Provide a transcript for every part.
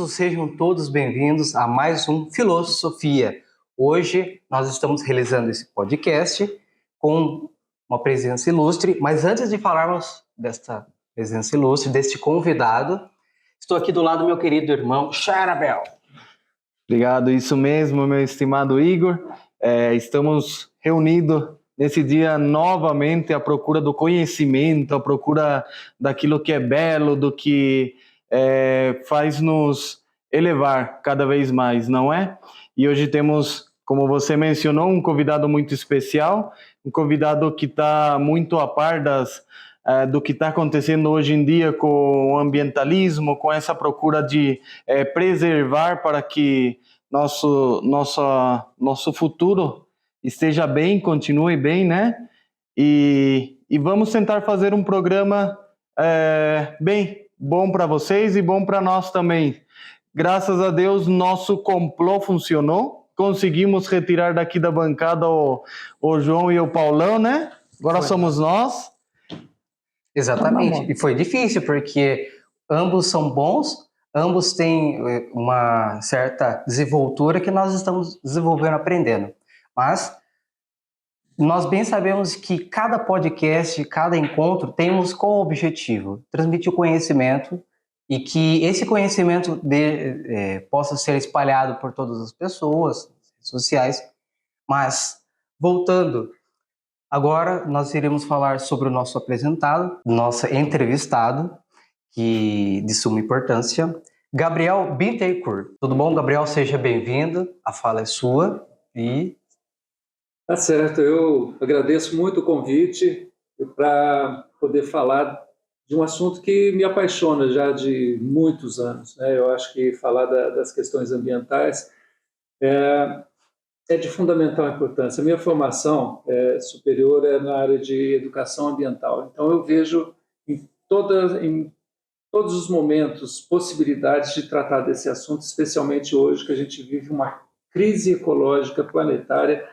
todos, sejam todos bem-vindos a mais um Filosofia. Hoje nós estamos realizando esse podcast com uma presença ilustre, mas antes de falarmos desta presença ilustre, deste convidado, estou aqui do lado do meu querido irmão Charabel. Obrigado, isso mesmo, meu estimado Igor. Estamos reunidos nesse dia novamente à procura do conhecimento, à procura daquilo que é belo, do que faz nos elevar cada vez mais, não é? E hoje temos, como você mencionou, um convidado muito especial, um convidado que está muito a par do que está acontecendo hoje em dia com o ambientalismo, com essa procura de preservar para que nosso futuro esteja bem, continue bem, né? E vamos tentar fazer um programa bem bom para vocês e bom para nós também. Graças a Deus, nosso complô funcionou. Conseguimos retirar daqui da bancada o João e o Paulão, né? Agora somos nós. Exatamente. E foi difícil, porque ambos são bons, ambos têm uma certa desenvoltura que nós estamos desenvolvendo, aprendendo. Mas nós bem sabemos que cada podcast, cada encontro, temos como objetivo transmitir o conhecimento e que esse conhecimento possa ser espalhado por todas as pessoas, redes sociais. Mas, voltando, agora nós iremos falar sobre o nosso apresentado, nosso entrevistado, que de suma importância, Gabriel Bittencourt. Tudo bom, Gabriel? Seja bem-vindo. A fala é sua e... Tá certo, eu agradeço muito o convite para poder falar de um assunto que me apaixona já de muitos anos, né? Eu acho que falar das questões ambientais é de fundamental importância. A minha formação superior é na área de educação ambiental, então eu vejo em todos os momentos possibilidades de tratar desse assunto, especialmente hoje que a gente vive uma crise ecológica planetária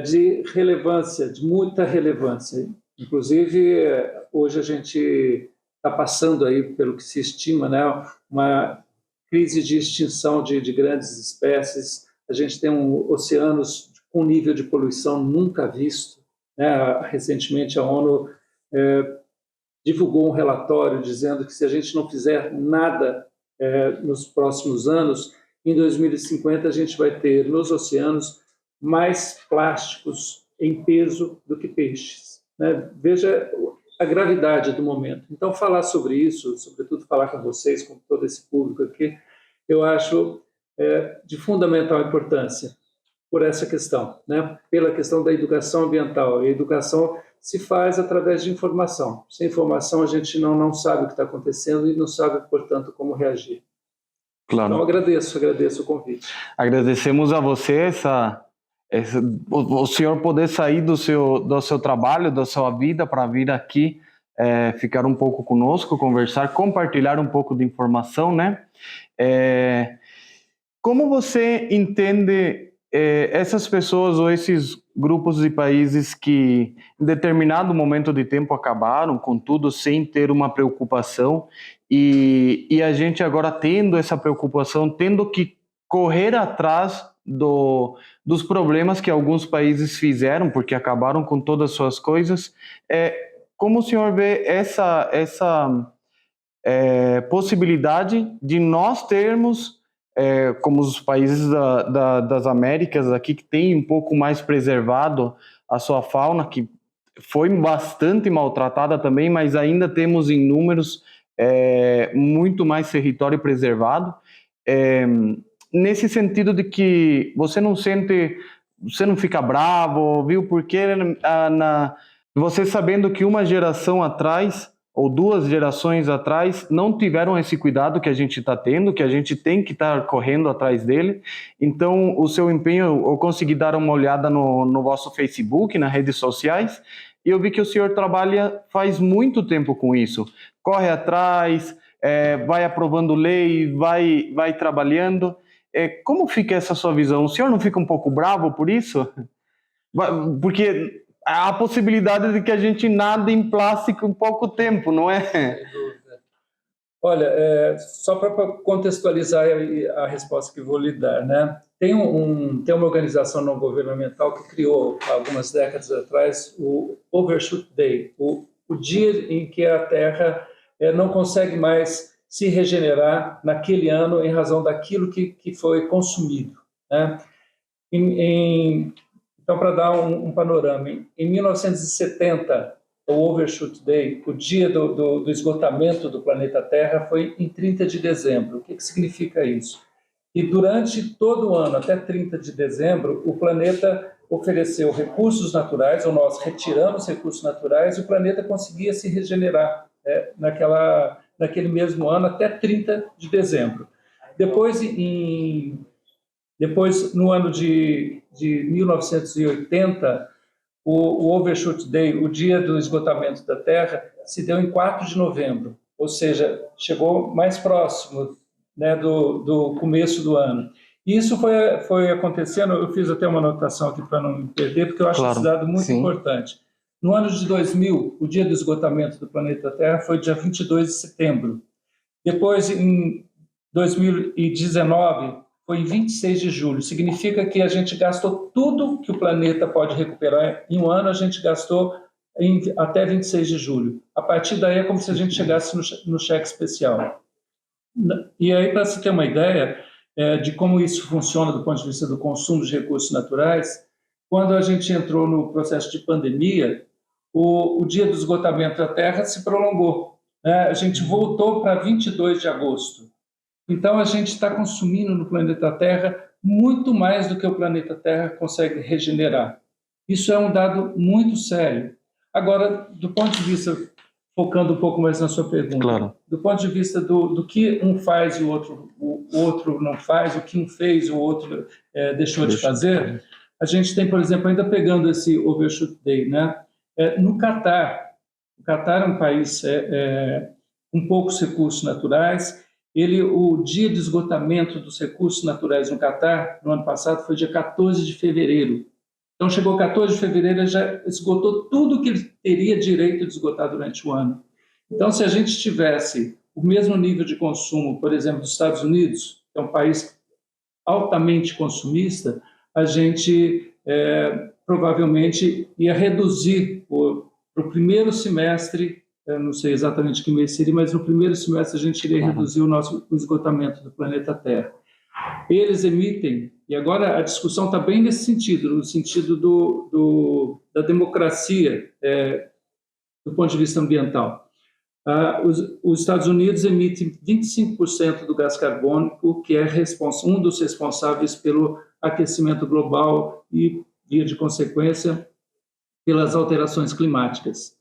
de relevância, de muita relevância. Inclusive, hoje a gente está passando aí pelo que se estima, né, uma crise de extinção de grandes espécies. A gente tem oceanos com nível de poluição nunca visto, né? Recentemente a ONU divulgou um relatório dizendo que se a gente não fizer nada nos próximos anos, em 2050 a gente vai ter nos oceanos mais plásticos em peso do que peixes, né? Veja a gravidade do momento. Então, falar sobre isso, sobretudo falar com vocês, com todo esse público aqui, eu acho de fundamental importância por essa questão, né? Pela questão da educação ambiental. E a educação se faz através de informação. Sem informação, a gente não sabe o que está acontecendo e não sabe, portanto, como reagir. Claro. Então, agradeço o convite. Agradecemos a você o senhor poder sair do seu trabalho, da sua vida, para vir aqui ficar um pouco conosco, conversar, compartilhar um pouco de informação, né? Como você entende essas pessoas ou esses grupos de países que em determinado momento de tempo acabaram com tudo sem ter uma preocupação e a gente agora tendo essa preocupação, tendo que correr atrás dos problemas que alguns países fizeram, porque acabaram com todas as suas coisas. Como o senhor vê essa possibilidade de nós termos, como os países das Américas aqui, que tem um pouco mais preservado a sua fauna, que foi bastante maltratada também, mas ainda temos em números muito mais território preservado, nesse sentido de que você não fica bravo, viu? Porque você sabendo que uma geração atrás ou 2 gerações atrás não tiveram esse cuidado que a gente está tendo, que a gente tem que estar correndo atrás dele. Então, o seu empenho, eu consegui dar uma olhada no vosso Facebook, nas redes sociais, e eu vi que o senhor trabalha faz muito tempo com isso. Corre atrás, vai aprovando lei, vai trabalhando. Como fica essa sua visão? O senhor não fica um pouco bravo por isso? Porque há a possibilidade de que a gente nade em plástico em pouco tempo, não é? Sem dúvida. Olha, só para contextualizar a resposta que vou lhe dar, né? Tem uma organização não governamental que criou, algumas décadas atrás, o Overshoot Day, o dia em que a Terra não consegue mais se regenerar naquele ano em razão daquilo que foi consumido, né? Então, para dar um panorama, em 1970, o Overshoot Day, o dia do esgotamento do planeta Terra, foi em 30 de dezembro. O que significa isso? E durante todo o ano, até 30 de dezembro, o planeta ofereceu recursos naturais, ou nós retiramos recursos naturais, e o planeta conseguia se regenerar naquele mesmo ano, até 30 de dezembro. Depois, no ano de 1980, o Overshoot Day, o dia do esgotamento da Terra, se deu em 4 de novembro, ou seja, chegou mais próximo, né, do começo do ano. E isso foi acontecendo, eu fiz até uma anotação aqui para não me perder, porque eu acho esse dado muito importante. No ano de 2000, o dia do esgotamento do planeta Terra foi dia 22 de setembro. Depois, em 2019, foi em 26 de julho. Significa que a gente gastou tudo que o planeta pode recuperar em um ano, a gente gastou até 26 de julho. A partir daí é como se a gente chegasse no cheque especial. E aí, para se ter uma ideia de como isso funciona do ponto de vista do consumo de recursos naturais, quando a gente entrou no processo de pandemia, o dia do esgotamento da Terra se prolongou, né? A gente voltou para 22 de agosto. Então, a gente está consumindo no planeta Terra muito mais do que o planeta Terra consegue regenerar. Isso é um dado muito sério. Agora, do ponto de vista, focando um pouco mais na sua pergunta, do ponto de vista do que um faz e o outro não faz, o que um fez e o outro deixou de fazer, a gente tem, por exemplo, ainda pegando esse Overshoot Day, né? No Catar, o Catar é um país com poucos recursos naturais. O dia de esgotamento dos recursos naturais no Catar, no ano passado, foi dia 14 de fevereiro. Então, chegou 14 de fevereiro, ele já esgotou tudo que ele teria direito de esgotar durante o ano. Então, se a gente tivesse o mesmo nível de consumo, por exemplo, dos Estados Unidos, que é um país altamente consumista, a gente provavelmente ia reduzir para o primeiro semestre, eu não sei exatamente que mês seria, mas no primeiro semestre a gente iria reduzir o esgotamento do planeta Terra. Eles emitem, e agora a discussão está bem nesse sentido, no sentido da democracia do ponto de vista ambiental. Os Estados Unidos emitem 25% do gás carbônico, que é um dos responsáveis pelo aquecimento global e, via de consequência, pelas alterações climáticas.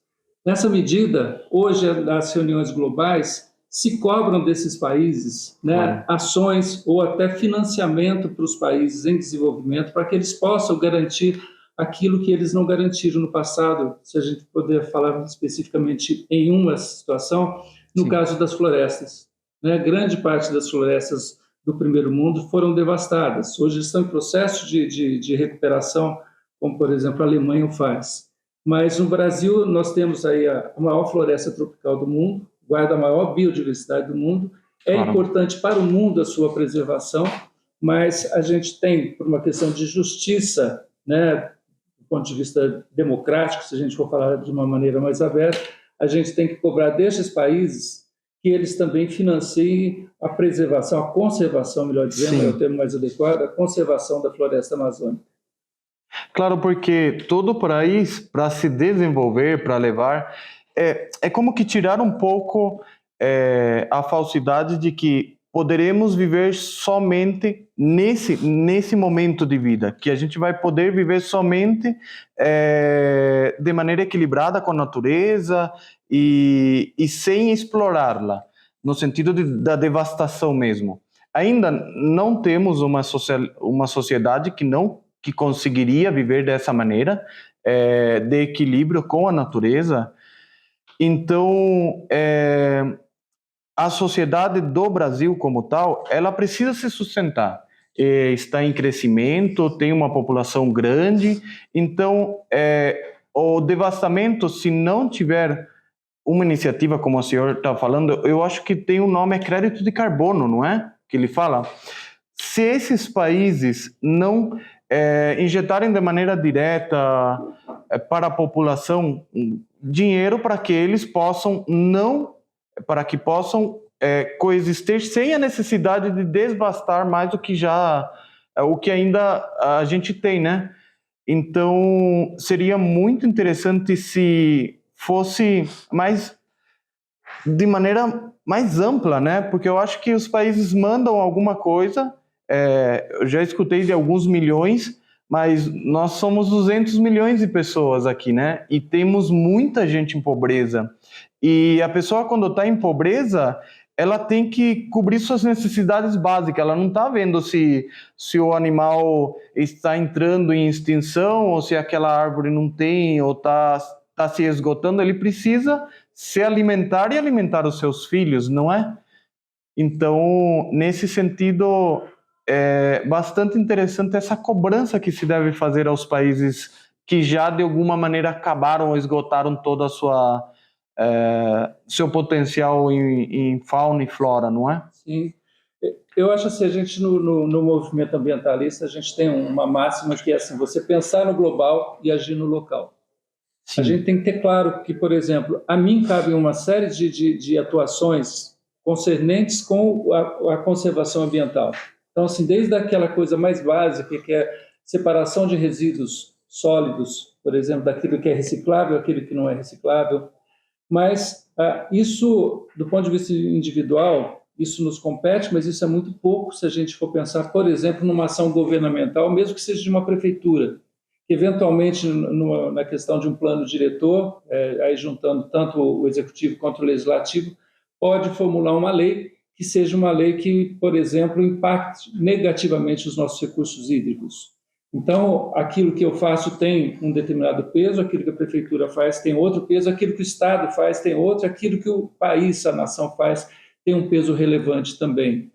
Nessa medida, hoje, nas reuniões globais, se cobram desses países, né, ações ou até financiamento para os países em desenvolvimento para que eles possam garantir aquilo que eles não garantiram no passado, se a gente puder falar especificamente em uma situação, no caso das florestas, né? Grande parte das florestas do primeiro mundo foram devastadas. Hoje estão em processo de recuperação, como, por exemplo, a Alemanha o faz. Mas no Brasil nós temos aí a maior floresta tropical do mundo, guarda a maior biodiversidade do mundo. É importante para o mundo a sua preservação, mas a gente tem, por uma questão de justiça, né, do ponto de vista democrático, se a gente for falar de uma maneira mais aberta, a gente tem que cobrar destes países que eles também financiem a preservação, a conservação, melhor dizendo, é o termo mais adequado, a conservação da floresta amazônica. Claro, porque todo país, para se desenvolver, para levar, é como que tirar um pouco a falsidade de que poderemos viver somente nesse momento de vida, que a gente vai poder viver somente de maneira equilibrada com a natureza e sem explorá-la, no sentido da devastação mesmo. Ainda não temos uma sociedade que conseguiria viver dessa maneira, de equilíbrio com a natureza. Então, a sociedade do Brasil como tal, ela precisa se sustentar. Está em crescimento, tem uma população grande, então o devastamento, se não tiver uma iniciativa, como o senhor está falando, eu acho que tem o nome, é crédito de carbono, não é? Que ele fala. Se esses países não injetarem de maneira direta para a população dinheiro para que eles possam coexistir sem a necessidade de desbastar mais do que o que ainda a gente tem, né? Então seria muito interessante se fosse de maneira mais ampla, né? Porque eu acho que os países mandam alguma coisa. Eu já escutei de alguns milhões, mas nós somos 200 milhões de pessoas aqui, né? E temos muita gente em pobreza. E a pessoa, quando está em pobreza, ela tem que cobrir suas necessidades básicas. Ela não está vendo se o animal está entrando em extinção ou se aquela árvore não tem ou está se esgotando. Ele precisa se alimentar e alimentar os seus filhos, não é? Então, nesse sentido, é bastante interessante essa cobrança que se deve fazer aos países que já, de alguma maneira, acabaram ou esgotaram todo seu potencial em fauna e flora, não é? Sim. Eu acho assim, a gente no movimento ambientalista, a gente tem uma máxima que é assim, você pensar no global e agir no local. Sim. A gente tem que ter claro que, por exemplo, a mim cabe uma série de atuações concernentes com a conservação ambiental. Então, assim, desde aquela coisa mais básica, que é separação de resíduos sólidos, por exemplo, daquilo que é reciclável, aquilo que não é reciclável. Mas isso, do ponto de vista individual, isso nos compete, mas isso é muito pouco se a gente for pensar, por exemplo, numa ação governamental, mesmo que seja de uma prefeitura, que eventualmente, na questão de um plano diretor, aí juntando tanto o executivo quanto o legislativo, pode formular uma lei que seja uma lei que, por exemplo, impacte negativamente os nossos recursos hídricos. Então, aquilo que eu faço tem um determinado peso, aquilo que a prefeitura faz tem outro peso, aquilo que o Estado faz tem outro, aquilo que o país, a nação faz, tem um peso relevante também.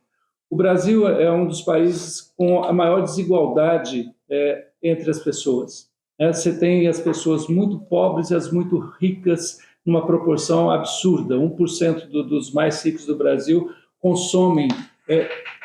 O Brasil é um dos países com a maior desigualdade entre as pessoas. Você tem as pessoas muito pobres e as muito ricas numa proporção absurda. 1% dos mais ricos do Brasil consomem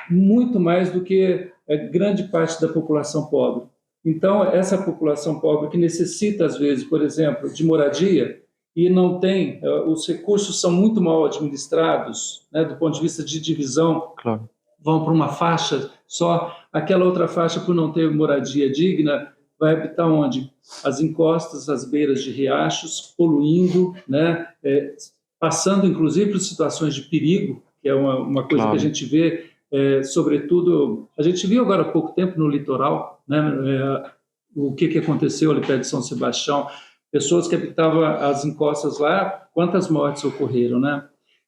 muito mais do que grande parte da população pobre. Então, essa população pobre que necessita, às vezes, por exemplo, de moradia e não tem, os recursos são muito mal administrados, né, do ponto de vista de divisão, claro. Vão para uma faixa só, aquela outra faixa, por não ter moradia digna, vai habitar onde? As encostas, as beiras de riachos, poluindo, né, passando, inclusive, por situações de perigo, que é uma coisa claro. Que a gente vê, sobretudo, a gente viu agora há pouco tempo no litoral, né, o que aconteceu ali perto de São Sebastião, pessoas que habitavam as encostas lá, quantas mortes ocorreram, né?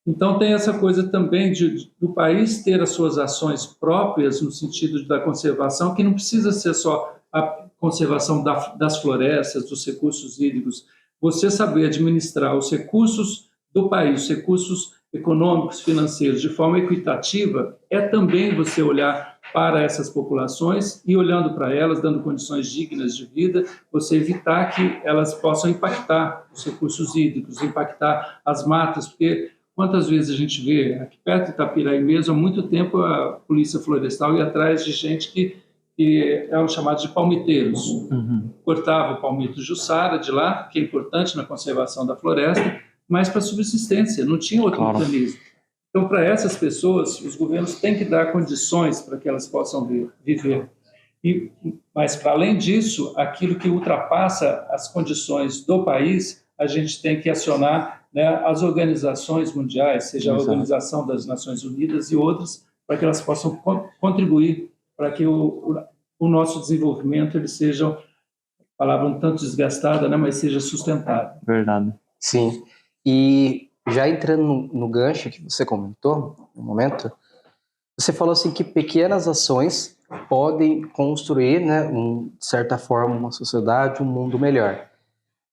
Então, tem essa coisa também do país ter as suas ações próprias no sentido da conservação, que não precisa ser só a conservação das florestas, dos recursos hídricos. Você saber administrar os recursos do país, os recursos econômicos, financeiros, de forma equitativa, é também você olhar para essas populações e, olhando para elas, dando condições dignas de vida, você evitar que elas possam impactar os recursos hídricos, impactar as matas, porque quantas vezes a gente vê, aqui perto de Itapiraí mesmo, há muito tempo a Polícia Florestal ia atrás de gente que eram chamados de palmiteiros. Uhum. Cortava o palmito jussara de lá, que é importante na conservação da floresta, mas para subsistência, não tinha outro mecanismo. Então, para essas pessoas, os governos têm que dar condições para que elas possam viver. Mas, para além disso, aquilo que ultrapassa as condições do país, a gente tem que acionar, né, as organizações mundiais, seja a Organização das Nações Unidas e outras, para que elas possam contribuir para que o nosso desenvolvimento ele seja, palavra um tanto desgastada, né, mas seja sustentável. Verdade. Sim. E já entrando no gancho que você comentou, no momento, você falou assim que pequenas ações podem construir, né, de certa forma, uma sociedade, um mundo melhor.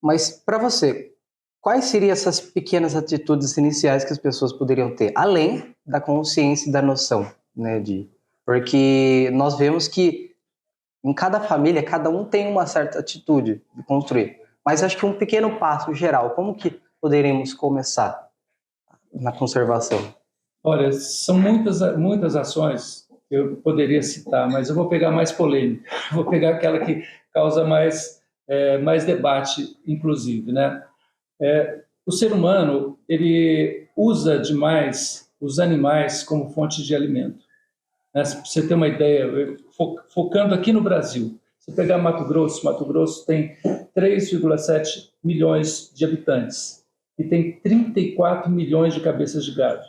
Mas, para você, quais seriam essas pequenas atitudes iniciais que as pessoas poderiam ter, além da consciência e da noção, né, porque nós vemos que em cada família, cada um tem uma certa atitude de construir, mas acho que um pequeno passo geral, como que poderíamos começar na conservação? Olha, são muitas ações que eu poderia citar, mas eu vou pegar mais polêmica, vou pegar aquela que causa mais debate, inclusive, né? O ser humano, ele usa demais os animais como fonte de alimento, né? Para você ter uma ideia, focando aqui no Brasil, se pegar Mato Grosso tem 3,7 milhões de habitantes e tem 34 milhões de cabeças de gado.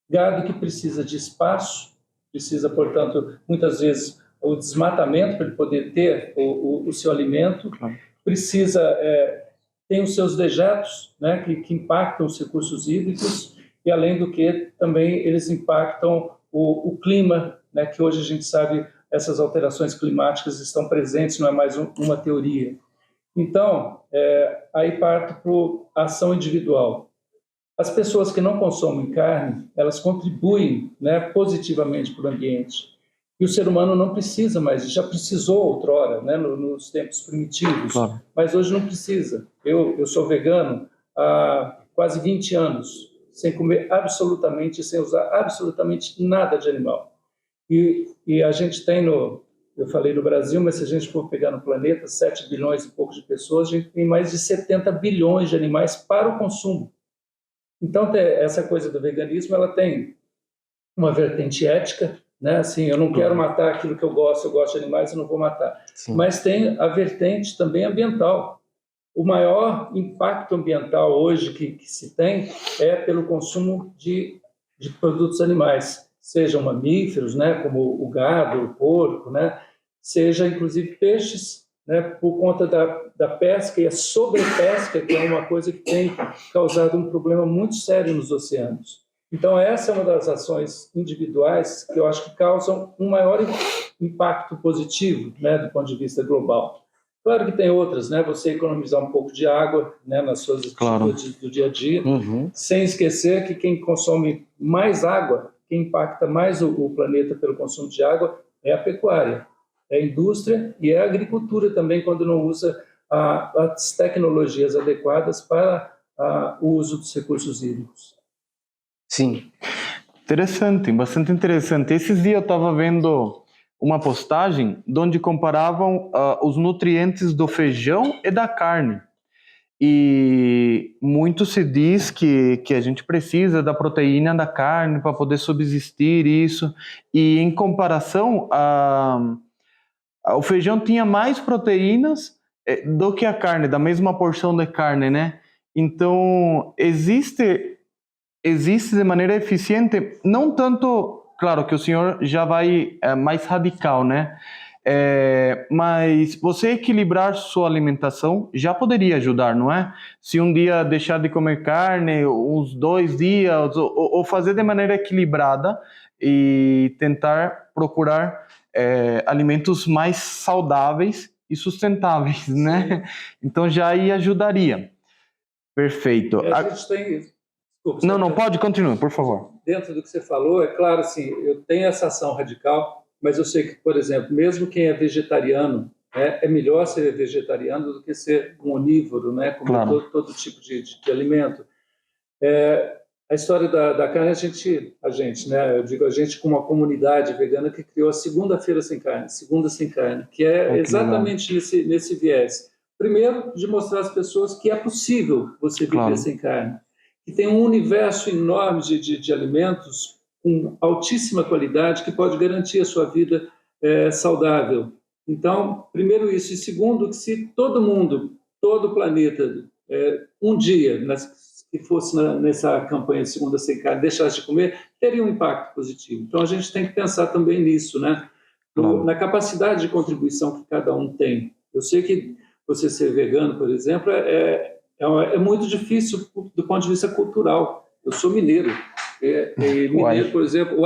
Gado que precisa de espaço, precisa, portanto, muitas vezes o desmatamento para ele poder ter o seu alimento, precisa, tem os seus dejetos, né, que impactam os recursos hídricos e, além do que, também eles impactam o clima, né, que hoje a gente sabe essas alterações climáticas estão presentes, não é mais uma teoria. Então, aí parto para a ação individual. As pessoas que não consomem carne, elas contribuem, né, positivamente para o ambiente. E o ser humano não precisa mais, já precisou outrora, né, nos tempos primitivos, claro, mas hoje não precisa. Eu sou vegano há quase 20 anos, sem comer absolutamente, sem usar absolutamente nada de animal. E a gente tem eu falei no Brasil, mas se a gente for pegar no planeta, 7 bilhões e pouco de pessoas, a gente tem mais de 70 bilhões de animais para o consumo. Então, essa coisa do veganismo, ela tem uma vertente ética, né? Assim, eu não quero matar aquilo que eu gosto de animais, eu não vou matar. Sim. Mas tem a vertente também ambiental. O maior impacto ambiental hoje que se tem é pelo consumo de produtos animais, sejam mamíferos, né? Como o gado, o porco, né? Seja, inclusive, peixes, né, por conta da pesca e a sobrepesca, que é uma coisa que tem causado um problema muito sério nos oceanos. Então, essa é uma das ações individuais que eu acho que causam um maior impacto positivo, né, do ponto de vista global. Claro que tem outras, né, você economizar um pouco de água, né, nas suas atitudes do dia a dia, sem esquecer que quem consome mais água, quem impacta mais o planeta pelo consumo de água, é a pecuária. É a indústria e é a agricultura também, quando não usa as tecnologias adequadas para o uso dos recursos hídricos. Sim. Interessante, bastante interessante. Esses dias eu estava vendo uma postagem onde comparavam os nutrientes do feijão e da carne. E muito se diz que a gente precisa da proteína da carne para poder subsistir isso. E em comparação, o feijão tinha mais proteínas do que a carne, da mesma porção de carne, né? Então, existe de maneira eficiente, não tanto, claro que o senhor já vai mais radical, né? Mas você equilibrar sua alimentação já poderia ajudar, não é? Se um dia deixar de comer carne, uns 2 dias, ou fazer de maneira equilibrada e tentar procurar alimentos mais saudáveis e sustentáveis, né? Então já aí ajudaria. Perfeito. A gente tem... Desculpa, não, pode, continue, por favor. Dentro do que você falou, é claro, assim, eu tenho essa ação radical, mas eu sei que, por exemplo, mesmo quem é vegetariano, é melhor ser vegetariano do que ser um onívoro, né? Comer claro, todo tipo de alimento. A história da carne, a gente, né? Eu digo a gente como uma comunidade vegana que criou a segunda-feira sem carne, segunda sem carne, que é exatamente nesse viés. Primeiro, de mostrar às pessoas que é possível você viver claro, sem carne, que tem um universo enorme de alimentos com altíssima qualidade que pode garantir a sua vida saudável. Então, primeiro isso. E segundo, que se todo mundo, todo o planeta, um dia, que fosse nessa campanha de segunda sem carne, deixasse de comer, teria um impacto positivo. Então, a gente tem que pensar também nisso, né? Na capacidade de contribuição que cada um tem. Eu sei que você ser vegano, por exemplo, é muito difícil do ponto de vista cultural. Eu sou mineiro. Mineiro, por exemplo...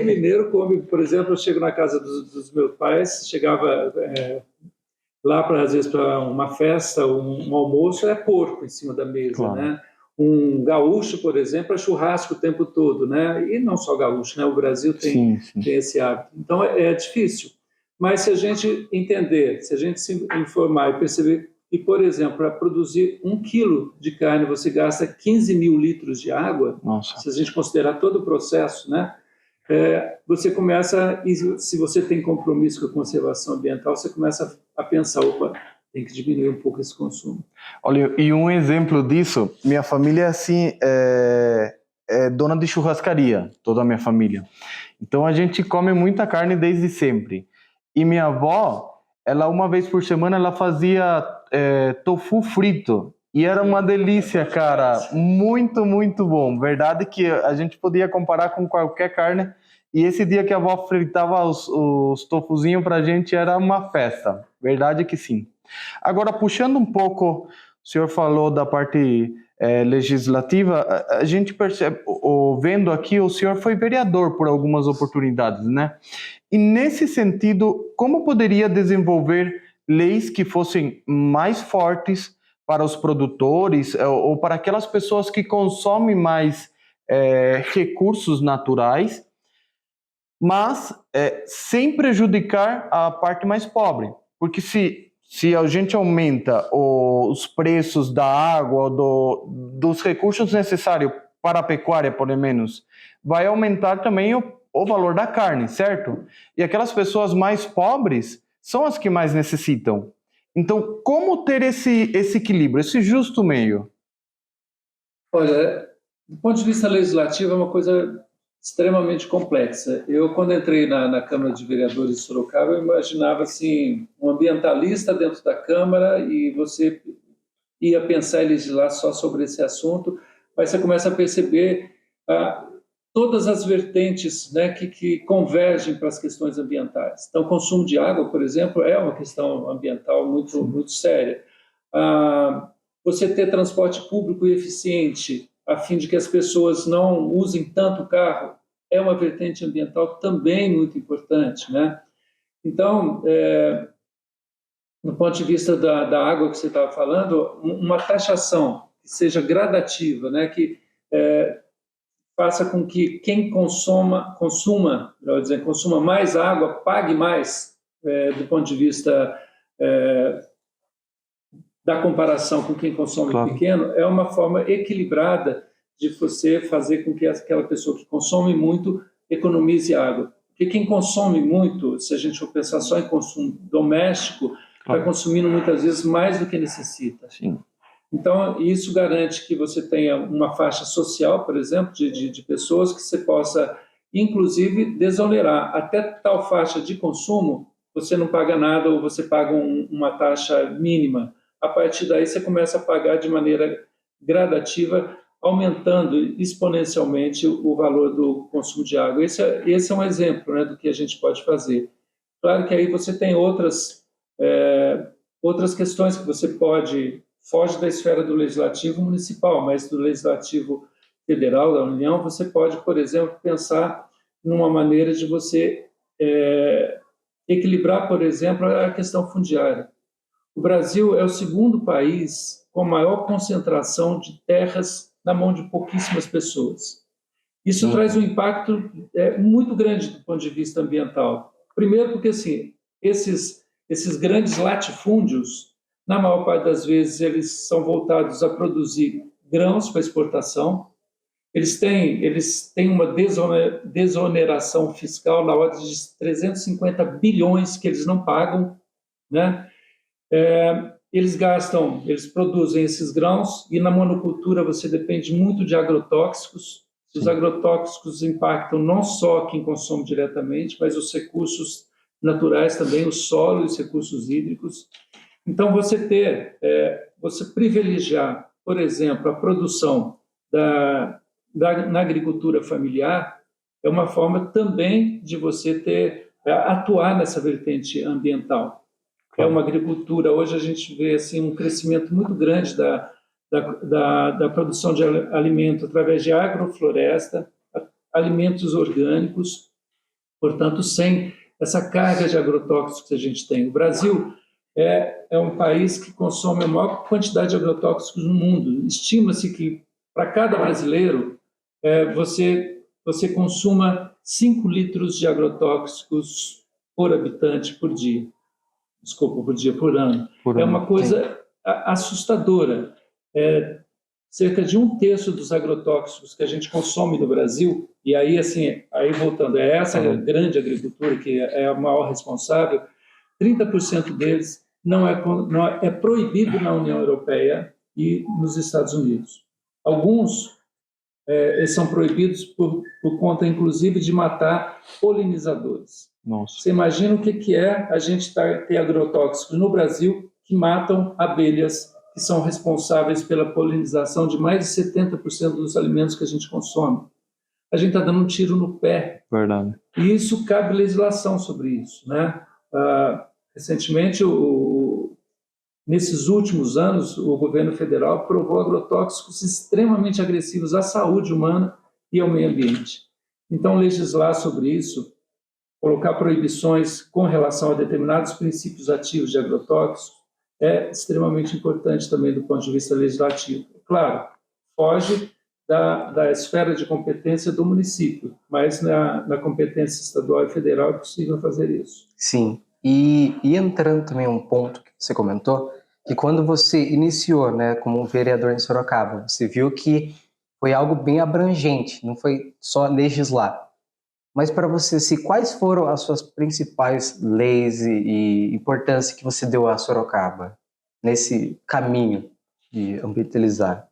mineiro come, por exemplo, eu chego na casa dos meus pais, chegava lá, às vezes, para uma festa, um almoço, é porco em cima da mesa, claro, né? Um gaúcho, por exemplo, é churrasco o tempo todo, né? E não só gaúcho, né? O Brasil tem esse hábito. Então, é difícil. Mas se a gente entender, se a gente se informar e perceber e, por exemplo, para produzir 1 quilo de carne, você gasta 15 mil litros de água. Nossa. Se a gente considerar todo o processo, né? Você começa, e se você tem compromisso com a conservação ambiental, você começa a pensar, opa, tem que diminuir um pouco esse consumo. Olha, e um exemplo disso, minha família assim, é dona de churrascaria, toda a minha família. Então a gente come muita carne desde sempre. E minha avó, ela uma vez por semana, ela fazia tofu frito. E era uma delícia, cara. Muito, muito bom. Verdade que a gente podia comparar com qualquer carne. E esse dia que a avó fritava os tofuzinhos pra gente era uma festa. Verdade que sim. Agora, puxando um pouco, o senhor falou da parte legislativa, a gente percebe, vendo aqui, o senhor foi vereador por algumas oportunidades, né? E nesse sentido, como poderia desenvolver leis que fossem mais fortes para os produtores ou para aquelas pessoas que consomem mais recursos naturais, mas sem prejudicar a parte mais pobre? Porque se a gente aumenta os preços da água, dos recursos necessários para a pecuária, por menos, vai aumentar também o valor da carne, certo? E aquelas pessoas mais pobres são as que mais necessitam. Então, como ter esse equilíbrio, esse justo meio? Olha, do ponto de vista legislativo, é uma coisa extremamente complexa. Eu, quando entrei na Câmara de Vereadores de Sorocaba, eu imaginava assim, um ambientalista dentro da Câmara e você ia pensar em legislar só sobre esse assunto, mas você começa a perceber todas as vertentes, né, que convergem para as questões ambientais. Então, o consumo de água, por exemplo, é uma questão ambiental muito, muito séria. Você ter transporte público e eficiente, a fim de que as pessoas não usem tanto o carro, é uma vertente ambiental também muito importante, né? Então, no ponto de vista da água que você estava falando, uma taxação que seja gradativa, né, que faça com que quem consuma mais água, pague mais, do ponto de vista da comparação com quem consome Claro. pequeno, é uma forma equilibrada de você fazer com que aquela pessoa que consome muito economize água. Porque quem consome muito, se a gente for pensar só em consumo doméstico, vai consumindo muitas vezes mais do que necessita. Sim. Então, isso garante que você tenha uma faixa social, por exemplo, de pessoas que você possa, inclusive, desonerar. Até tal faixa de consumo, você não paga nada ou você paga uma taxa mínima. A partir daí, você começa a pagar de maneira gradativa, aumentando exponencialmente o valor do consumo de água. Esse é um exemplo, né, do que a gente pode fazer. Claro que aí você tem outras questões que você foge da esfera do legislativo municipal, mas do legislativo federal, da União, você pode, por exemplo, pensar numa maneira de você equilibrar, por exemplo, a questão fundiária. O Brasil é o segundo país com maior concentração de terras na mão de pouquíssimas pessoas. Isso traz um impacto muito grande do ponto de vista ambiental. Primeiro porque, assim, esses grandes latifúndios, na maior parte das vezes, eles são voltados a produzir grãos para exportação. Eles têm uma desoneração fiscal na ordem de 350 bilhões que eles não pagam, né? Eles produzem esses grãos e na monocultura você depende muito de agrotóxicos. Os agrotóxicos impactam não só quem consome diretamente, mas os recursos naturais também, o solo e os recursos hídricos. Então, você privilegiar, por exemplo, a produção na agricultura familiar é uma forma também de você atuar nessa vertente ambiental. É uma agricultura, hoje a gente vê assim, um crescimento muito grande da produção de alimento através de agrofloresta, alimentos orgânicos, portanto, sem essa carga de agrotóxicos que a gente tem. O Brasil é um país que consome a maior quantidade de agrotóxicos no mundo. Estima-se que, para cada brasileiro, você consuma 5 litros de agrotóxicos por habitante por dia. Desculpa, por ano. É uma coisa assustadora. Cerca de 1/3 dos agrotóxicos que a gente consome no Brasil, e aí, assim, aí voltando, essa grande agricultura que é a maior responsável, 30% deles não é proibido na União Europeia e nos Estados Unidos. Alguns eles são proibidos por conta, inclusive, de matar polinizadores. Nossa. Você imagina o que é a gente ter agrotóxicos no Brasil que matam abelhas que são responsáveis pela polinização de mais de 70% dos alimentos que a gente consome. A gente está dando um tiro no pé. Verdade. E isso cabe legislação sobre isso, né? Recentemente, nesses últimos anos, o governo federal aprovou agrotóxicos extremamente agressivos à saúde humana e ao meio ambiente. Então, legislar sobre isso, colocar proibições com relação a determinados princípios ativos de agrotóxicos, é extremamente importante também do ponto de vista legislativo. Claro, foge da esfera de competência do município, mas na competência estadual e federal é possível fazer isso. Sim, e entrando também um ponto que você comentou, que quando você iniciou, né, como vereador em Sorocaba, você viu que foi algo bem abrangente, não foi só legislar. Mas para você, quais foram as suas principais leis e importância que você deu a Sorocaba nesse caminho de ambientalizar?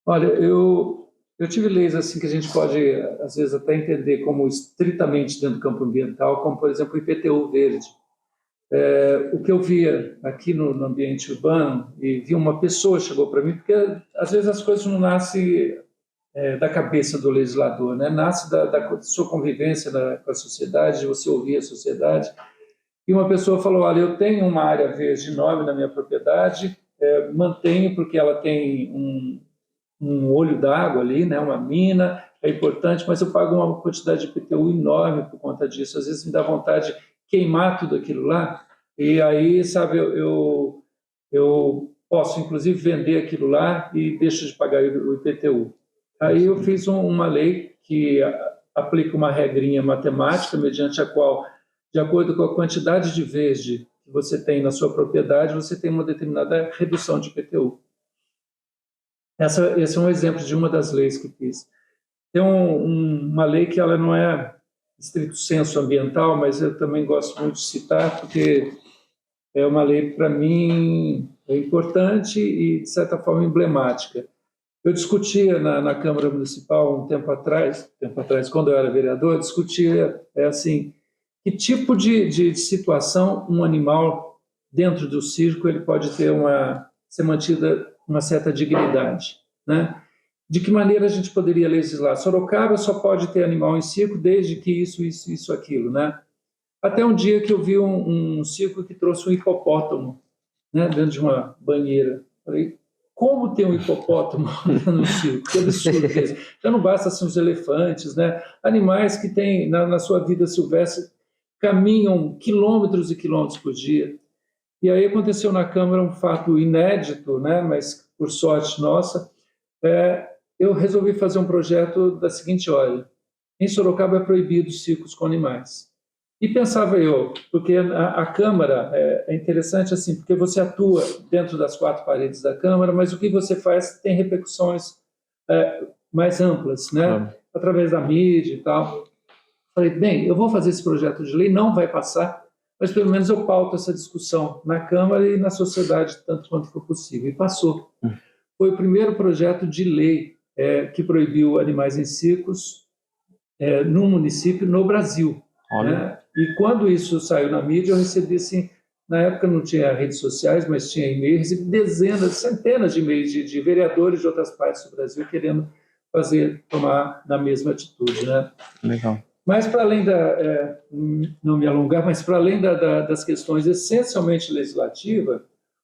Olha, eu tive leis assim que a gente pode, às vezes, até entender como estritamente dentro do campo ambiental, como, por exemplo, o IPTU verde. O que eu via aqui no ambiente urbano, e vi uma pessoa chegou para mim, porque às vezes as coisas não nascem da cabeça do legislador, né? Nasce da sua convivência com a sociedade, de você ouvir a sociedade. E uma pessoa falou, olha, eu tenho uma área verde enorme na minha propriedade, mantenho porque ela tem um olho d'água ali, né? Uma mina, é importante, mas eu pago uma quantidade de IPTU enorme por conta disso. Às vezes me dá vontade de queimar tudo aquilo lá, e aí, sabe, eu posso, inclusive, vender aquilo lá e deixo de pagar o IPTU. Aí eu fiz uma lei que aplica uma regrinha matemática, mediante a qual, de acordo com a quantidade de verde que você tem na sua propriedade, você tem uma determinada redução de IPTU. Esse é um exemplo de uma das leis que fiz. Tem uma lei que ela não é estrito senso ambiental, mas eu também gosto muito de citar, porque é uma lei, para mim, importante e, de certa forma, emblemática. Eu discutia na Câmara Municipal um tempo atrás, quando eu era vereador, discutia assim, que tipo de situação um animal dentro do circo ele pode ser mantida uma certa dignidade, né? De que maneira a gente poderia legislar? Sorocaba só pode ter animal em circo desde que isso, aquilo, né? Até um dia que eu vi um circo que trouxe um hipopótamo, né, dentro de uma banheira. Falei, como ter um hipopótamo no circo? Que absurdo é esse? Já não basta assim, os elefantes, né? Animais que têm na sua vida silvestre caminham quilômetros e quilômetros por dia. E aí aconteceu na Câmara um fato inédito, né? Mas por sorte nossa, eu resolvi fazer um projeto da seguinte ordem: em Sorocaba é proibido circos com animais. E pensava eu, porque a Câmara é interessante assim, porque você atua dentro das 4 paredes da Câmara, mas o que você faz tem repercussões mais amplas, né? Através da mídia e tal. Falei, bem, eu vou fazer esse projeto de lei, não vai passar, mas pelo menos eu pauto essa discussão na Câmara e na sociedade, tanto quanto for possível. E passou. Foi o primeiro projeto de lei que proibiu animais em circos no município, no Brasil. Né? E quando isso saiu na mídia, eu recebi, assim, na época não tinha redes sociais, mas tinha e-mails, recebi dezenas, centenas de e-mails de vereadores de outras partes do Brasil querendo tomar na mesma atitude. Né? Legal. Mas, para além não me alongar, mas para além das questões essencialmente legislativas,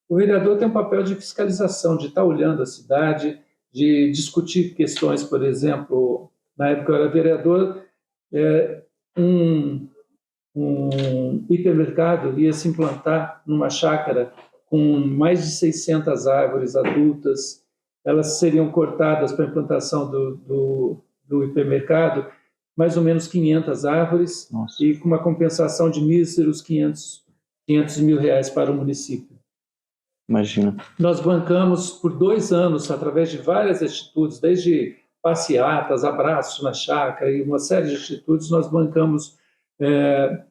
o vereador tem um papel de fiscalização, de estar olhando a cidade, de discutir questões, por exemplo, na época eu era vereador, um hipermercado ia se implantar numa chácara com mais de 600 árvores adultas, elas seriam cortadas para a implantação do hipermercado, mais ou menos 500 árvores. Nossa. E com uma compensação de míseros 500 mil reais para o município. Imagina. Nós bancamos por 2 anos, através de várias atitudes, desde passeatas, abraços na chácara e uma série de atitudes, nós bancamos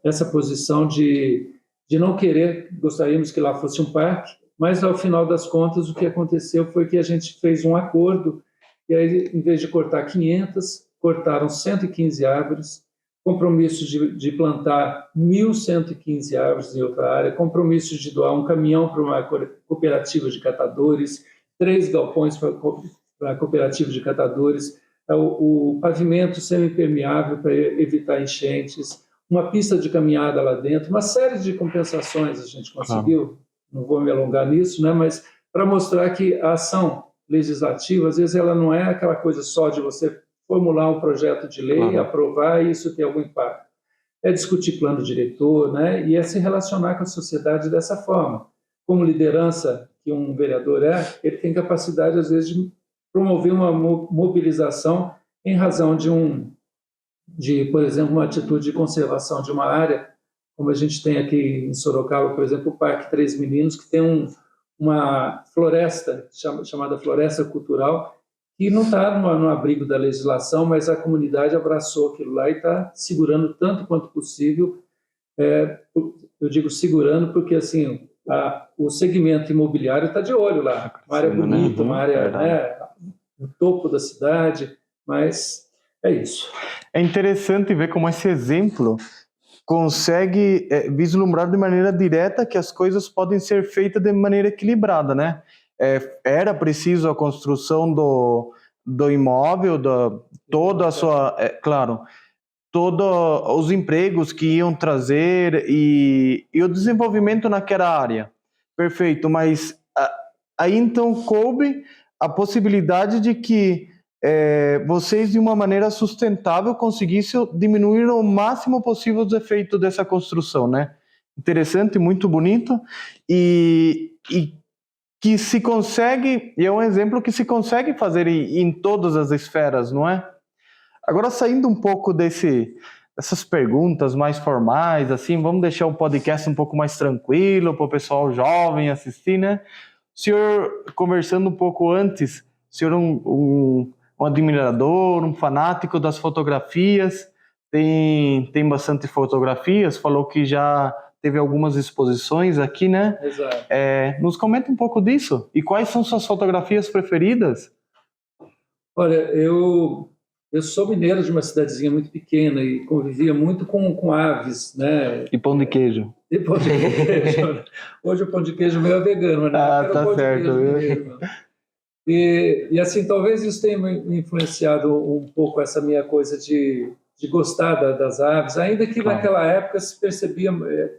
essa posição de não querer, gostaríamos que lá fosse um parque, mas ao final das contas o que aconteceu foi que a gente fez um acordo e aí, em vez de cortar 500, cortaram 115 árvores, compromisso de plantar 1.115 árvores em outra área, compromisso de doar um caminhão para uma cooperativa de catadores, 3 galpões para a cooperativa de catadores, o pavimento semi-impermeável para evitar enchentes, uma pista de caminhada lá dentro, uma série de compensações a gente conseguiu, não vou me alongar nisso, né, mas para mostrar que a ação legislativa, às vezes, ela não é aquela coisa só de você formular um projeto de lei, aprovar e isso ter algum impacto. É discutir plano diretor, né, e é se relacionar com a sociedade dessa forma. Como liderança que um vereador ele tem capacidade, às vezes, de promover uma mobilização em razão de, por exemplo, uma atitude de conservação de uma área, como a gente tem aqui em Sorocaba, por exemplo, o Parque Três Meninos, que tem uma floresta chamada Floresta Cultural, que não está no abrigo da legislação, mas a comunidade abraçou aquilo lá e está segurando tanto quanto possível. Eu digo segurando porque assim o segmento imobiliário está de olho lá, uma área bonita, uma área no topo da cidade, mas é isso. É interessante ver como esse exemplo consegue vislumbrar de maneira direta que as coisas podem ser feitas de maneira equilibrada, né? Era preciso a construção do imóvel, toda a sua... claro, todos os empregos que iam trazer e o desenvolvimento naquela área. Perfeito, mas aí então coube a possibilidade de que vocês, de uma maneira sustentável, conseguissem diminuir o máximo possível os efeitos dessa construção, né? Interessante, muito bonito, e que se consegue, e é um exemplo que se consegue fazer em todas as esferas, não é? Agora, saindo um pouco dessas perguntas mais formais, assim, vamos deixar o podcast um pouco mais tranquilo para o pessoal jovem assistir, né? O senhor, conversando um pouco antes, o senhor é um admirador, um fanático das fotografias, tem bastante fotografias, falou que já teve algumas exposições aqui, né? Exato. Nos comenta um pouco disso. E quais são suas fotografias preferidas? Olha, eu sou mineiro de uma cidadezinha muito pequena e convivia muito com aves, né? E pão de queijo. E pão de queijo. Hoje o pão de queijo meu é vegano, né? Tá certo. Mineiro, e assim, talvez isso tenha me influenciado um pouco essa minha coisa de gostar das aves, ainda que naquela época se percebia,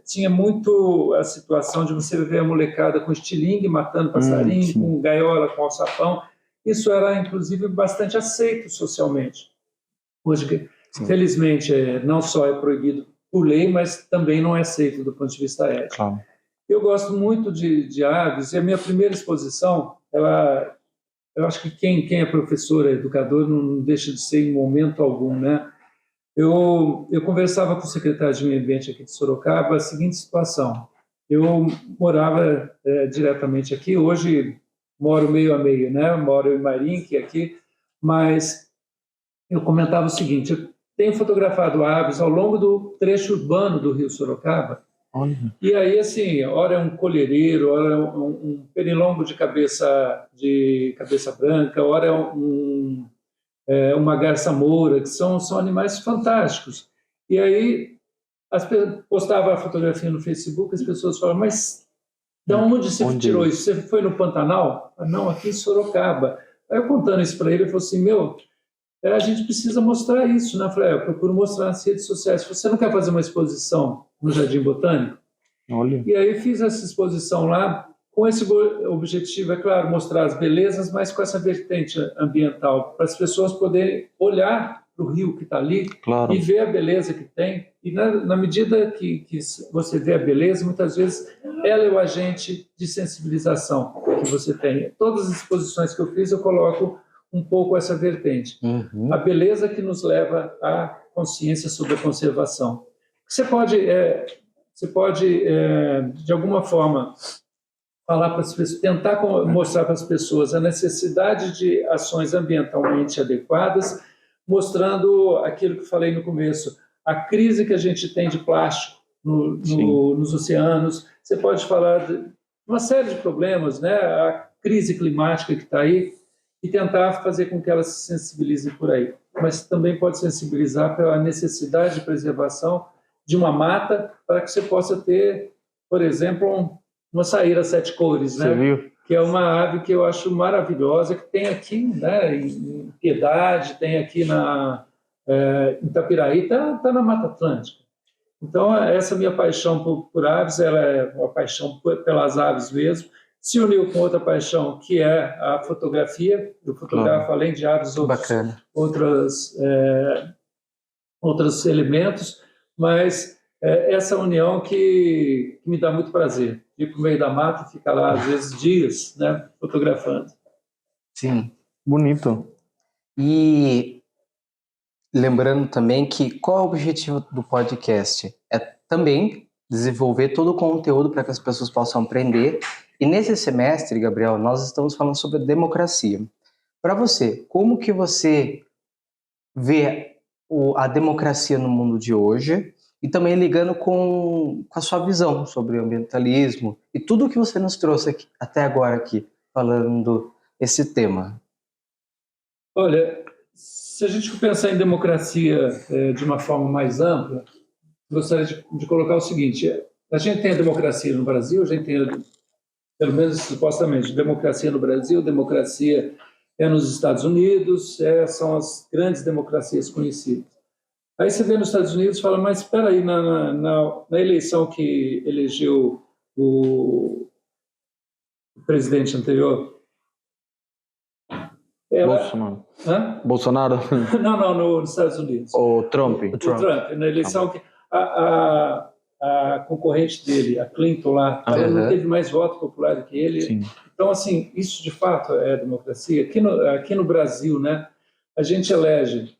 tinha muito a situação de você ver a molecada com estilingue matando passarinho, com gaiola, com alçapão. Isso era, inclusive, bastante aceito socialmente. Hoje, infelizmente, não só é proibido por lei, mas também não é aceito do ponto de vista ético. Claro. Eu gosto muito de aves, e a minha primeira exposição, eu acho que quem é professor, educador, não deixa de ser em momento algum, né? Eu conversava com o secretário de Meio Ambiente aqui de Sorocaba a seguinte situação. Eu morava diretamente aqui, hoje moro meio a meio, né? Moro em Marinque aqui, mas eu comentava o seguinte, eu tenho fotografado aves ao longo do trecho urbano do Rio Sorocaba. Olha. E aí, assim, ora é um colhereiro, ora é um pernilongo de cabeça branca, ora é uma garça moura, que são animais fantásticos. E aí, postava a fotografia no Facebook, as pessoas falavam, mas de onde você tirou isso? Você foi no Pantanal? Não, aqui em Sorocaba. Aí eu contando isso para ele, ele falou assim, a gente precisa mostrar isso, né? Eu falei, eu procuro mostrar nas redes sociais. Você não quer fazer uma exposição no Jardim Botânico? Olha. E aí fiz essa exposição lá, com esse objetivo, é claro, mostrar as belezas, mas com essa vertente ambiental, para as pessoas poderem olhar para o rio que está ali, claro, e ver a beleza que tem. E na medida que você vê a beleza, muitas vezes ela é o agente de sensibilização que você tem. Todas as exposições que eu fiz, eu coloco um pouco essa vertente. A beleza que nos leva à consciência sobre a conservação. Você pode de alguma forma, falar para as pessoas, tentar mostrar para as pessoas a necessidade de ações ambientalmente adequadas, mostrando aquilo que falei no começo, a crise que a gente tem de plástico nos oceanos. Você pode falar de uma série de problemas, né? A crise climática que está aí, e tentar fazer com que ela se sensibilize por aí. Mas também pode sensibilizar pela necessidade de preservação de uma mata para que você possa ter, por exemplo, uma saíra sete cores, né? Você viu? Que é uma ave que eu acho maravilhosa, que tem aqui, né, em Piedade, tem aqui em Itapiraí, está na Mata Atlântica. Então, essa minha paixão por aves, ela é uma paixão pelas aves mesmo, se uniu com outra paixão, que é a fotografia. Eu fotografo, além de aves, outros elementos, mas essa união que me dá muito prazer. Ir para o meio da mata e ficar lá, às vezes, dias, né, fotografando. Sim. Bonito. E lembrando também que qual é o objetivo do podcast? É também desenvolver todo o conteúdo para que as pessoas possam aprender. E nesse semestre, Gabriel, nós estamos falando sobre democracia. Para você, como que você vê a democracia no mundo de hoje e também ligando com a sua visão sobre o ambientalismo e tudo o que você nos trouxe aqui, até agora aqui, falando esse tema? Olha, se a gente pensar em democracia de uma forma mais ampla, gostaria de colocar o seguinte: a gente tem a democracia no Brasil, a gente tem, pelo menos supostamente, democracia no Brasil, democracia nos Estados Unidos, são as grandes democracias conhecidas. Aí você vê nos Estados Unidos e fala, mas espera aí, na eleição que elegeu o presidente anterior... Bolsonaro. Hã? Bolsonaro? Não, nos Estados Unidos. O Trump. O Trump, na eleição que a concorrente dele, a Clinton lá, ela não teve mais voto popular do que ele. Sim. Então, assim, isso de fato é democracia. Aqui no Brasil, né, a gente elege...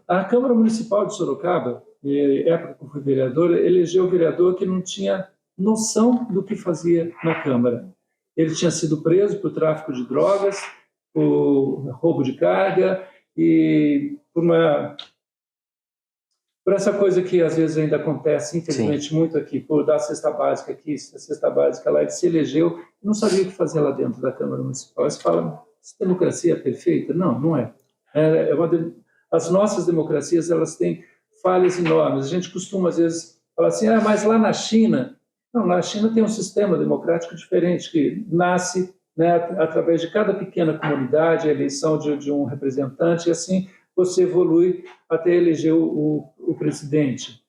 A Câmara Municipal de Sorocaba, época que eu fui vereador, elegeu o vereador que não tinha noção do que fazia na Câmara. Ele tinha sido preso por tráfico de drogas, por roubo de carga e por essa coisa que às vezes ainda acontece, infelizmente, muito aqui, por dar cesta básica aqui, cesta básica lá. Ele se elegeu e não sabia o que fazer lá dentro da Câmara Municipal. Aí você fala, essa democracia é perfeita? Não é. As nossas democracias, elas têm falhas enormes. A gente costuma, às vezes, falar assim, mas lá na China... Não, na China tem um sistema democrático diferente, que nasce, né, através de cada pequena comunidade, a eleição de um representante, e assim você evolui até eleger o presidente.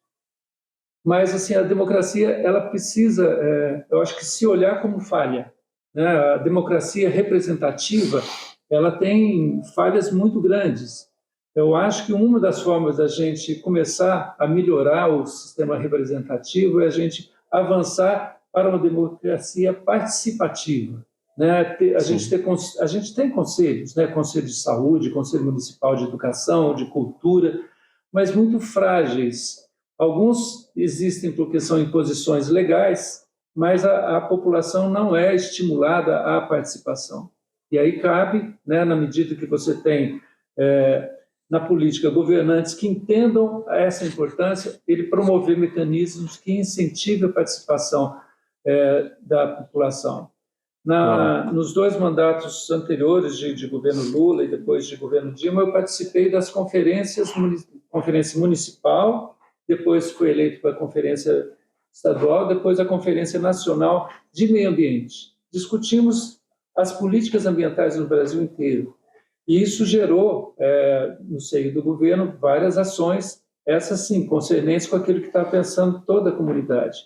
Mas, assim, a democracia, ela precisa, eu acho que se olhar como falha, né? A democracia representativa, ela tem falhas muito grandes. Eu acho que uma das formas da gente começar a melhorar o sistema representativo é a gente avançar para uma democracia participativa, né? A gente tem conselhos, né? Conselho de saúde, Conselho Municipal de Educação, de Cultura, mas muito frágeis. Alguns existem porque são imposições legais, mas a população não é estimulada à participação. E aí cabe, né, na medida que você tem... na política, governantes que entendam essa importância, ele promover mecanismos que incentivem a participação da população. Nos 2 mandatos anteriores de governo Lula e depois de governo Dilma, eu participei das conferência municipal, depois fui eleito para a conferência estadual, depois a conferência nacional de meio ambiente. Discutimos as políticas ambientais no Brasil inteiro. E isso gerou, no seio do governo, várias ações, essas sim, concernentes com aquilo que está pensando toda a comunidade.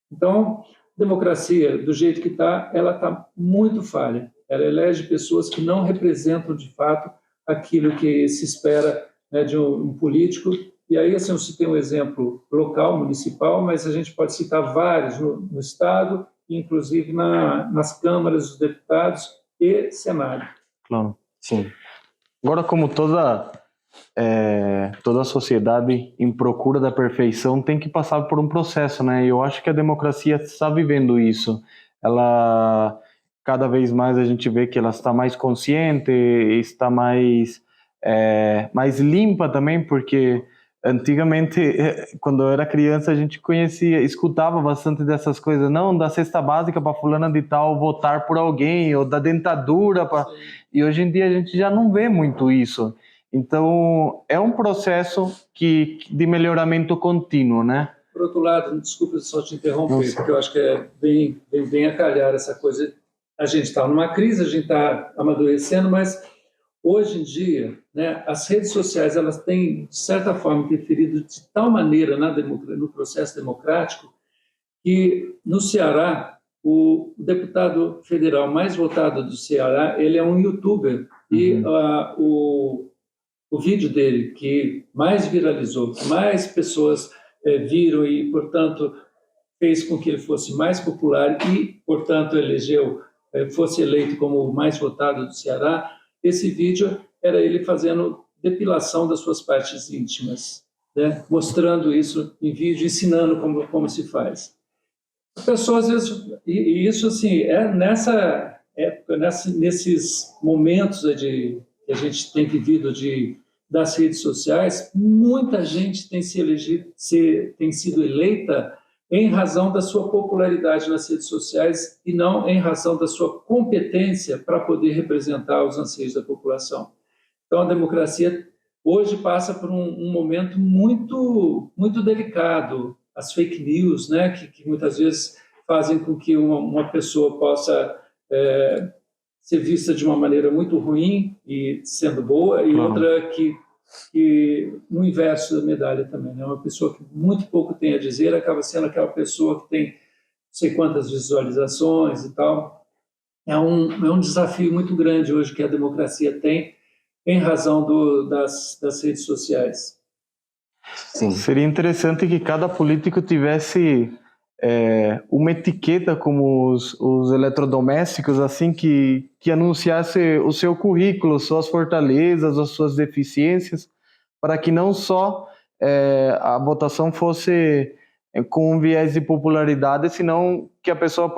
Então, democracia, do jeito que está, ela está muito falha. Ela elege pessoas que não representam, de fato, aquilo que se espera, né, de um político. E aí, assim, eu citei um exemplo local, municipal, mas a gente pode citar vários no Estado, inclusive nas câmaras dos deputados e Senado. Claro. Sim. Agora, como toda a sociedade em procura da perfeição tem que passar por um processo, né? E eu acho que a democracia está vivendo isso. ela cada vez mais a gente vê que ela está mais consciente, está mais limpa também, porque antigamente, quando eu era criança, a gente escutava bastante dessas coisas, não, da cesta básica para fulana de tal votar por alguém, ou da dentadura, e hoje em dia a gente já não vê muito isso. Então, é um processo de melhoramento contínuo, né? Por outro lado, desculpa só te interromper, porque eu acho que vem bem a calhar essa coisa. A gente está numa crise, a gente está amadurecendo, mas hoje em dia, né, as redes sociais elas têm, de certa forma, interferido de tal maneira no processo democrático que, no Ceará, o deputado federal mais votado do Ceará, ele é um youtuber, e o vídeo dele que mais viralizou, que mais pessoas viram e, portanto, fez com que ele fosse mais popular e, portanto, fosse eleito como o mais votado do Ceará, esse vídeo era ele fazendo depilação das suas partes íntimas, né? Mostrando isso em vídeo, ensinando como se faz. A pessoa, às vezes, e isso assim, nessa época, nesses momentos que a gente tem vivido das redes sociais, muita gente tem tem sido eleita em razão da sua popularidade nas redes sociais e não em razão da sua competência para poder representar os anseios da população. Então, a democracia hoje passa por um momento muito, muito delicado. As fake news, né, que muitas vezes fazem com que uma pessoa possa ser vista de uma maneira muito ruim e sendo boa, e outra que no inverso da medalha também, né? Uma pessoa que muito pouco tem a dizer acaba sendo aquela pessoa que tem não sei quantas visualizações e tal. É um desafio muito grande hoje que a democracia tem em razão das redes sociais. Sim. Seria interessante que cada político tivesse uma etiqueta como os eletrodomésticos, assim, que anunciasse o seu currículo, suas fortalezas, as suas deficiências, para que não só a votação fosse com um viés de popularidade, senão que a pessoa,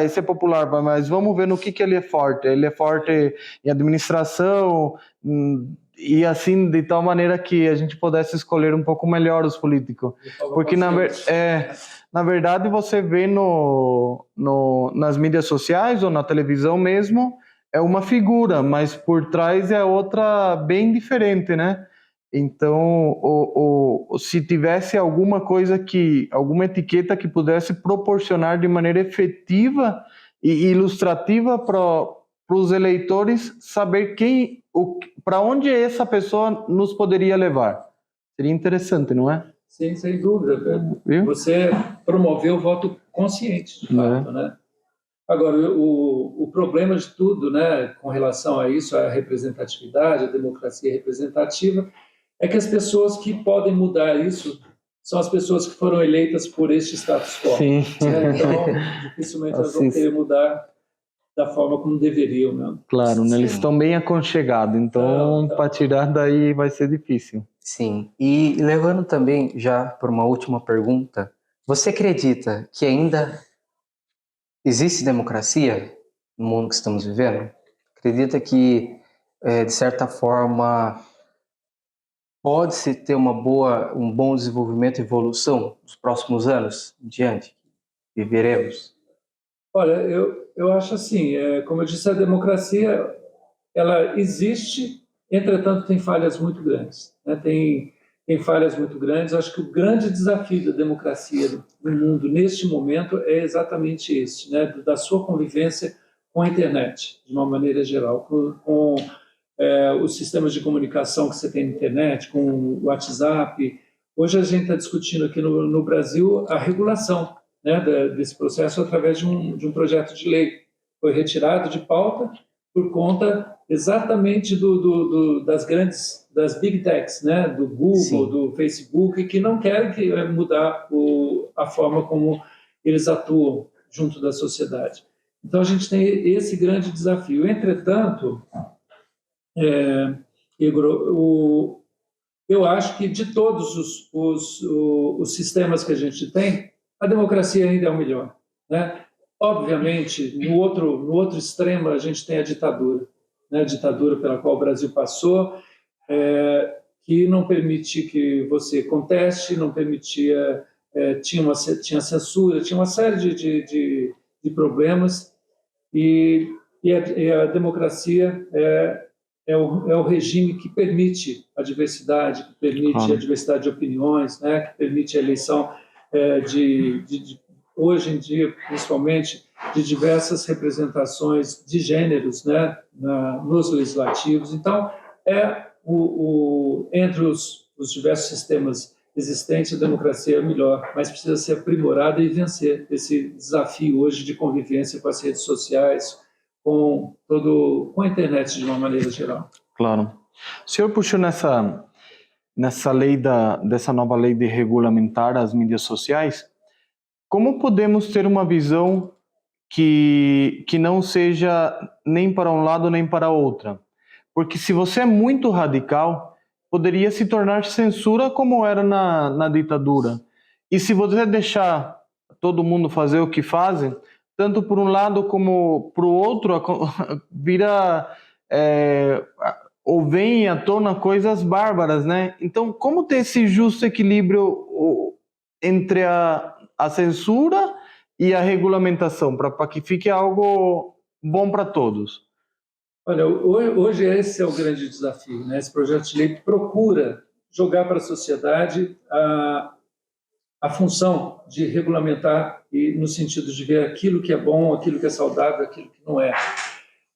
esse é popular, mas vamos ver no que ele é forte. Ele é forte em administração, e assim, de tal maneira que a gente pudesse escolher um pouco melhor os políticos. Porque, na verdade, você vê nas mídias sociais ou na televisão mesmo, é uma figura, mas por trás é outra bem diferente, né? Então, se tivesse alguma alguma etiqueta que pudesse proporcionar de maneira efetiva e ilustrativa para os eleitores saber para onde essa pessoa nos poderia levar. Seria interessante, não é? Sim, sem dúvida. Você promoveu o voto consciente, de fato, né? Agora, o problema de tudo, né, com relação a isso, a representatividade, a democracia representativa, é que as pessoas que podem mudar isso são as pessoas que foram eleitas por este status quo. Sim. Né? Então, dificilmente elas vão querer mudar da forma como deveriam, né? Claro, né? Eles estão bem aconchegados, então para tirar daí vai ser difícil. Sim, e levando também já para uma última pergunta, você acredita que ainda existe democracia no mundo que estamos vivendo? Acredita que, de certa forma, pode-se ter um bom desenvolvimento e evolução nos próximos anos diante? Viveremos? Olha, eu acho assim, como eu disse, a democracia ela existe, entretanto tem falhas muito grandes, né? Tem falhas muito grandes. Eu acho que o grande desafio da democracia no mundo neste momento é exatamente esse, né? Da sua convivência com a internet, de uma maneira geral, com os sistemas de comunicação que você tem na internet, com o WhatsApp. Hoje a gente está discutindo aqui no Brasil a regulação, né, desse processo através de um projeto de lei. Foi retirado de pauta por conta exatamente das big techs, né, do Google, Sim. do Facebook, que não querem mudar a forma como eles atuam junto da sociedade. Então a gente tem esse grande desafio. Entretanto, Igor, eu acho que de todos os sistemas que a gente tem, a democracia ainda é o melhor, né? Obviamente, no outro extremo, a gente tem a ditadura, né? A ditadura pela qual o Brasil passou, que não permitia que você conteste, não permitia, tinha censura, tinha uma série de problemas, e a democracia é o regime que permite a diversidade, que permite a diversidade de opiniões, né? Que permite a eleição hoje em dia, principalmente, de diversas representações de gêneros, né? Nos legislativos. Então, entre os diversos sistemas existentes, a democracia é a melhor, mas precisa ser aprimorada e vencer esse desafio hoje de convivência com as redes sociais, com a internet de uma maneira geral. Claro. O senhor puxou dessa nova lei de regulamentar as mídias sociais. Como podemos ter uma visão que não seja nem para um lado nem para outra? Porque se você é muito radical, poderia se tornar censura como era na ditadura. E se você deixar todo mundo fazer o que fazem, tanto por um lado como para o outro, vira ou vem à tona coisas bárbaras, né? Então, como ter esse justo equilíbrio entre a censura e a regulamentação, para que fique algo bom para todos? Olha, hoje esse é o grande desafio, né? Esse projeto de lei procura jogar para a sociedade a função de regulamentar, e no sentido de ver aquilo que é bom, aquilo que é saudável, aquilo que não é.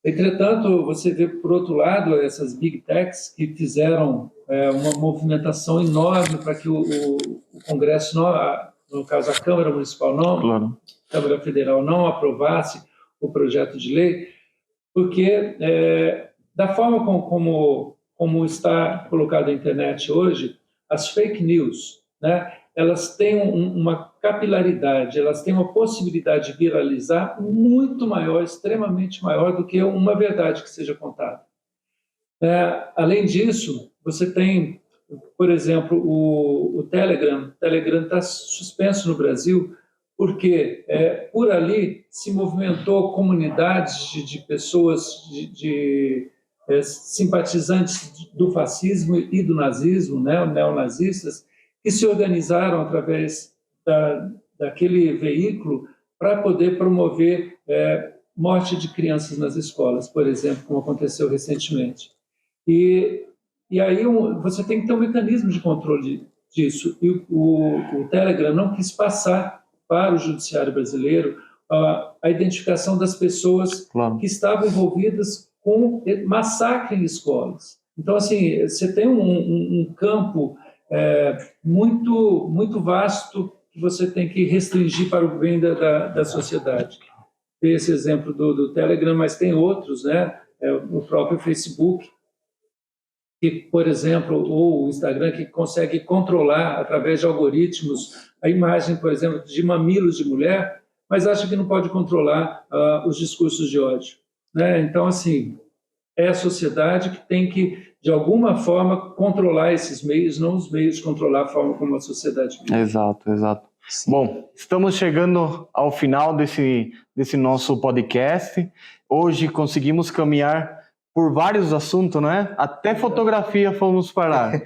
Entretanto, você vê, por outro lado, essas big techs que fizeram uma movimentação enorme para que o Congresso, no caso a Câmara Municipal, Claro. a Câmara Federal não aprovasse o projeto de lei, porque da forma como está colocada a internet hoje, as fake news, né, elas têm uma capilaridade, elas têm uma possibilidade de viralizar muito maior, extremamente maior do que uma verdade que seja contada. Além disso, você tem, por exemplo, o Telegram. O Telegram está suspenso no Brasil porque por ali se movimentou comunidades de pessoas, simpatizantes do fascismo e do nazismo, né, neonazistas, que se organizaram através daquele veículo para poder promover morte de crianças nas escolas, por exemplo, como aconteceu recentemente. E aí você tem que ter um mecanismo de controle disso. E o Telegram não quis passar para o judiciário brasileiro a identificação das pessoas que estavam envolvidas com massacre em escolas. Então, assim, você tem um campo muito, muito vasto que você tem que restringir para o bem da sociedade. Tem esse exemplo do Telegram, mas tem outros, né? O próprio Facebook, que, por exemplo, ou o Instagram, que consegue controlar, através de algoritmos, a imagem, por exemplo, de mamilos de mulher, mas acha que não pode controlar os discursos de ódio, né? Então, assim, é a sociedade que tem que, de alguma forma, controlar esses meios, não os meios controlar a forma como a sociedade vive. Exato. Sim. Bom, estamos chegando ao final desse nosso podcast. Hoje conseguimos caminhar por vários assuntos, né? Até fotografia fomos parar.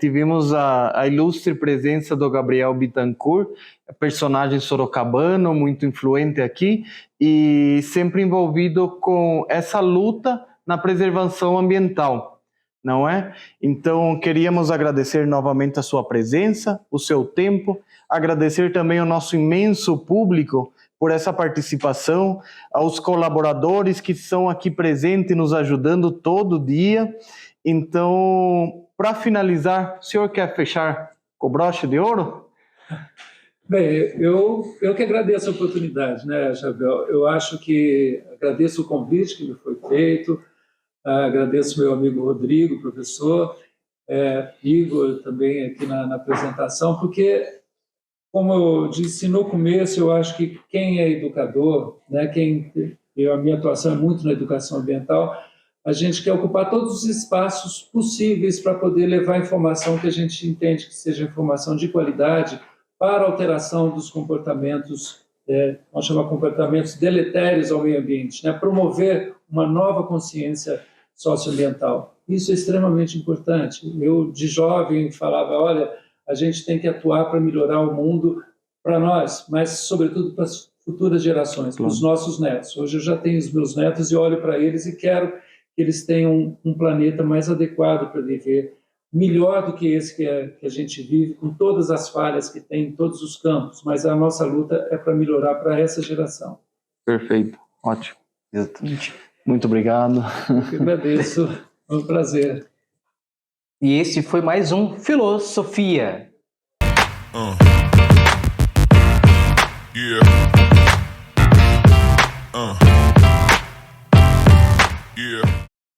Tivemos a ilustre presença do Gabriel Bittencourt, personagem sorocabano, muito influente aqui, e sempre envolvido com essa luta na preservação ambiental, não é? Então, queríamos agradecer novamente a sua presença, o seu tempo, agradecer também ao nosso imenso público por essa participação, aos colaboradores que estão aqui presentes, nos ajudando todo dia. Então, para finalizar, o senhor quer fechar com broche de ouro? Bem, eu que agradeço a oportunidade, né, Javel? Eu acho que agradeço o convite que me foi feito, agradeço meu amigo Rodrigo, professor, Igor também aqui na apresentação, porque, como eu disse no começo, eu acho que quem é educador, né, a minha atuação é muito na educação ambiental, a gente quer ocupar todos os espaços possíveis para poder levar a informação que a gente entende que seja informação de qualidade para a alteração dos comportamentos vamos chamar comportamentos deletérios ao meio ambiente, né? Promover uma nova consciência socioambiental. Isso é extremamente importante. Eu, de jovem, falava, olha, a gente tem que atuar para melhorar o mundo para nós, mas, sobretudo, para as futuras gerações, para os nossos netos. Hoje eu já tenho os meus netos e olho para eles e quero que eles tenham um planeta mais adequado para viver, melhor do que esse que a gente vive, com todas as falhas que tem em todos os campos, mas a nossa luta é para melhorar para essa geração. Perfeito, ótimo. Exatamente. Muito obrigado. Eu agradeço, foi um prazer. E esse foi mais um Filosofia. Yeah. Yeah.